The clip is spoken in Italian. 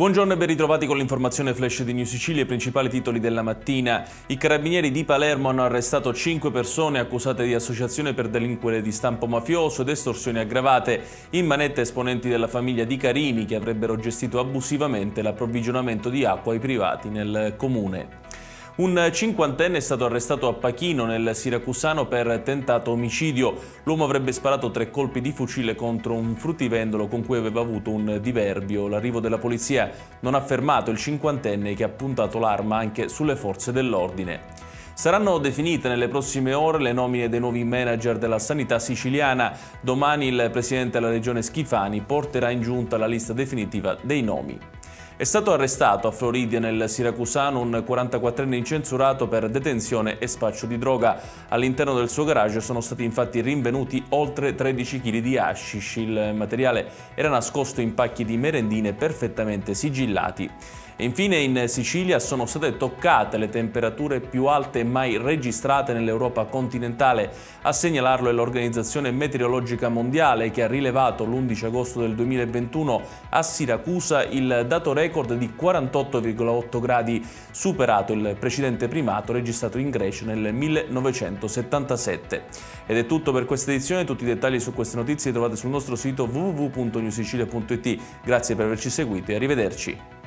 Buongiorno e ben ritrovati con l'informazione flash di New Sicilia, i principali titoli della mattina. I carabinieri di Palermo hanno arrestato 5 persone accusate di associazione per delinquere di stampo mafioso ed estorsioni aggravate. In manetta esponenti della famiglia Di Carini che avrebbero gestito abusivamente l'approvvigionamento di acqua ai privati nel comune. Un cinquantenne è stato arrestato a Pachino, nel Siracusano, per tentato omicidio. L'uomo avrebbe sparato 3 colpi di fucile contro un fruttivendolo con cui aveva avuto un diverbio. L'arrivo della polizia non ha fermato il cinquantenne, che ha puntato l'arma anche sulle forze dell'ordine. Saranno definite nelle prossime ore le nomine dei nuovi manager della sanità siciliana. Domani il presidente della regione Schifani porterà in giunta la lista definitiva dei nomi. È stato arrestato a Floridia, nel Siracusano, un 44enne incensurato per detenzione e spaccio di droga. All'interno del suo garage sono stati infatti rinvenuti oltre 13 kg di hashish. Il materiale era nascosto in pacchi di merendine perfettamente sigillati. E infine in Sicilia sono state toccate le temperature più alte mai registrate nell'Europa continentale. A segnalarlo è l'Organizzazione Meteorologica Mondiale, che ha rilevato l'11 agosto del 2021 a Siracusa il dato record di 48,8 gradi, superato il precedente primato registrato in Grecia nel 1977. Ed è tutto per questa edizione. Tutti i dettagli su queste notizie li trovate sul nostro sito www.newsicilia.it. Grazie per averci seguito e arrivederci.